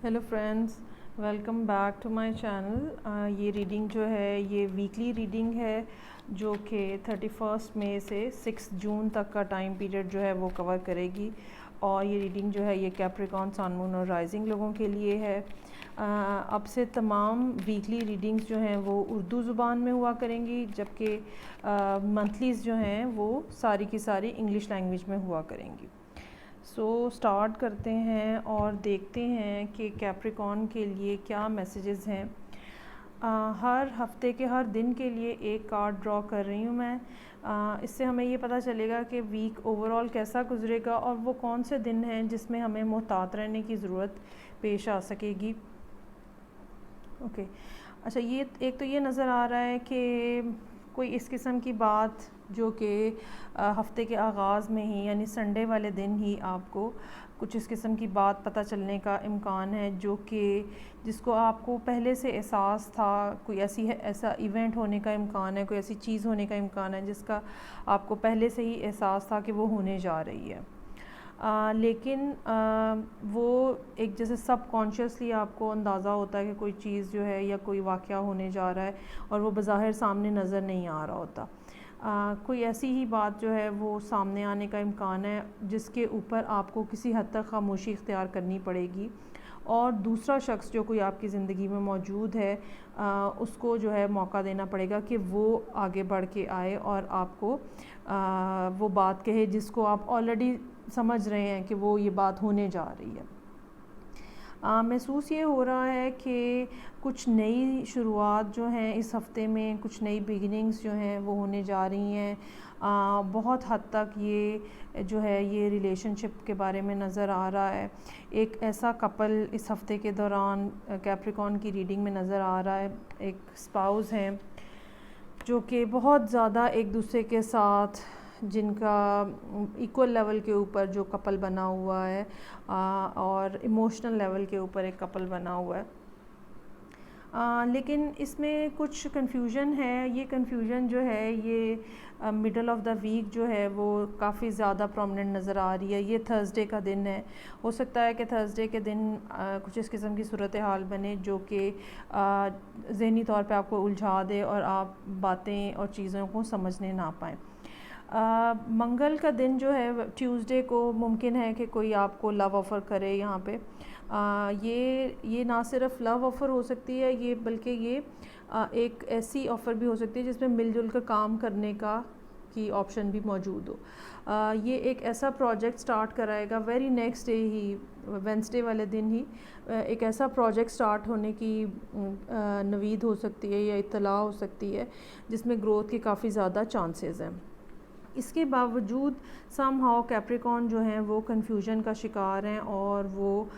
Hello friends, welcome back to my channel. ये reading जो है ये वीकली रीडिंग है जो कि 31 मई से 6 जून तक का टाइम पीरियड जो है वो कवर करेगी। और ये रीडिंग जो है ये कैप्रिकॉर्न, सन, मून और राइजिंग लोगों के लिए है। अब से तमाम वीकली रीडिंग्स जो हैं वो उर्दू ज़ुबान में हुआ करेंगी, जबकि मंथलीज़ जो हैं वो सारी की सारी इंग्लिश लैंग्वेज में हुआ करेंगी। स्टार्ट करते हैं और देखते हैं कि कैप्रिकॉर्न के लिए क्या मैसेजेस हैं। हर हफ्ते के हर दिन के लिए एक कार्ड ड्रॉ कर रही हूँ मैं। इससे हमें ये पता चलेगा कि वीक ओवरऑल कैसा गुजरेगा और वो कौन से दिन हैं जिसमें हमें मोहतात रहने की ज़रूरत पेश आ सकेगी। ओके, अच्छा, ये एक तो ये नज़र आ रहा है कि कोई इस किस्म की बात जो कि हफ्ते के आगाज़ में ही यानी संडे वाले दिन ही आपको कुछ इस किस्म की बात पता चलने का इम्कान है, जो कि जिसको आपको पहले से एहसास था। कोई ऐसा इवेंट होने का इम्कान है, कोई ऐसी चीज़ होने का इम्कान है जिसका आपको पहले से ही एहसास था कि वो होने जा रही है। लेकिन वो एक जैसे सबकॉन्शियसली आपको अंदाज़ा होता है कि कोई चीज़ जो है या कोई वाक़या होने जा रहा है और वो बज़ाहिर सामने नज़र नहीं आ रहा होता। कोई ऐसी ही बात जो है वो सामने आने का इम्कान है जिसके ऊपर आपको किसी हद तक खामोशी इख्तियार करनी पड़ेगी, और दूसरा शख्स जो कोई आपकी ज़िंदगी में मौजूद है उसको जो है मौका देना पड़ेगा कि वो आगे बढ़ के आए और आपको वो बात कहे जिसको आप ऑलरेडी समझ रहे हैं कि वो ये बात होने जा रही है। महसूस ये हो रहा है कि कुछ नई शुरुआत जो हैं इस हफ़्ते में, कुछ नई बिगिनिंग्स जो हैं वो होने जा रही हैं। बहुत हद तक ये जो है ये रिलेशनशिप के बारे में नज़र आ रहा है। एक ऐसा कपल इस हफ़्ते के दौरान कैप्रिकॉर्न की रीडिंग में नज़र आ रहा है। एक स्पाउस हैं जो कि बहुत ज़्यादा एक दूसरे के साथ, जिनका इक्वल लेवल के ऊपर जो कपल बना हुआ है और इमोशनल लेवल के ऊपर एक कपल बना हुआ है। लेकिन इसमें कुछ कन्फ्यूजन है। ये कन्फ्यूजन जो है ये मिडल ऑफ द वीक जो है वो काफ़ी ज़्यादा प्रोमिनेंट नज़र आ रही है। ये थर्सडे का दिन है। हो सकता है कि थर्सडे के दिन कुछ इस किस्म की सूरत हाल बने जो कि ज़हनी तौर पे आपको उलझा दे और आप बातें और चीज़ों को समझने ना पाएँ। मंगल का दिन जो है, ट्यूसडे को मुमकिन है कि कोई आपको लव ऑफ़र करे यहाँ पे। ये ना सिर्फ लव ऑफ़र हो सकती है ये, बल्कि ये एक ऐसी ऑफ़र भी हो सकती है जिसमें मिलजुल कर काम करने का की ऑप्शन भी मौजूद हो। ये एक ऐसा प्रोजेक्ट स्टार्ट कराएगा वेरी नेक्स्ट डे ही, वेंसडे वाले दिन ही एक ऐसा प्रोजेक्ट स्टार्ट होने की नवीद हो सकती है या इत्तला हो सकती है जिसमें ग्रोथ के काफ़ी ज़्यादा चांसेस हैं। इसके बावजूद समहाउ कैप्रिकॉर्न जो हैं वो कन्फ्यूजन का शिकार हैं और वो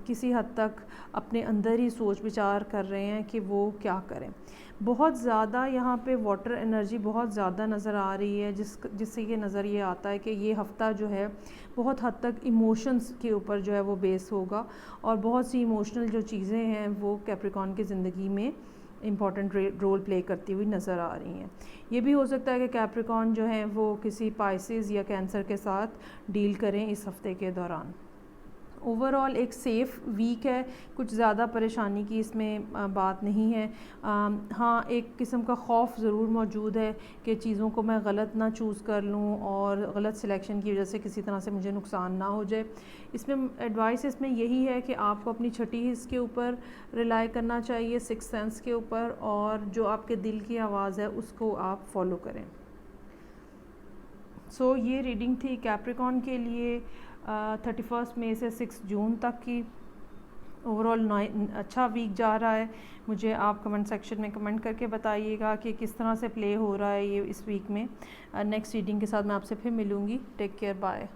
किसी हद तक अपने अंदर ही सोच विचार कर रहे हैं कि वो क्या करें। बहुत ज़्यादा यहाँ पे वाटर एनर्जी बहुत ज़्यादा नज़र आ रही है, जिससे ये नज़र ये आता है कि ये हफ़्ता जो है बहुत हद तक इमोशंस के ऊपर जो है वो बेस होगा और बहुत सी इमोशनल जो चीज़ें हैं वो कैप्रिकॉर्न की ज़िंदगी में इम्पॉर्टेंट रोल प्ले करती हुई नज़र आ रही हैं। ये भी हो सकता है कि कैप्रिकॉर्न जो है वो किसी पाइसेस या कैंसर के साथ डील करें इस हफ़्ते के दौरान। ओवरऑल एक सेफ़ वीक है, कुछ ज़्यादा परेशानी की इसमें बात नहीं है। हाँ, एक किस्म का खौफ ज़रूर मौजूद है कि चीज़ों को मैं गलत ना चूज़ कर लूँ और गलत सिलेक्शन की वजह से किसी तरह से मुझे नुकसान ना हो जाए। इसमें एडवाइस इसमें यही है कि आपको अपनी छठी हिस्स के ऊपर रिलाई करना चाहिए, सिक्स सेंस के ऊपर, और जो आपके दिल की आवाज़ है उसको आप फॉलो करें। ये रीडिंग थी कैप्रिकॉर्न के लिए 31 मई से 6 जून तक की। ओवरऑल अच्छा वीक जा रहा है। मुझे आप कमेंट सेक्शन में कमेंट करके बताइएगा कि किस तरह से प्ले हो रहा है ये इस वीक में। नेक्स्ट रीडिंग के साथ मैं आपसे फिर मिलूँगी। Take care, bye.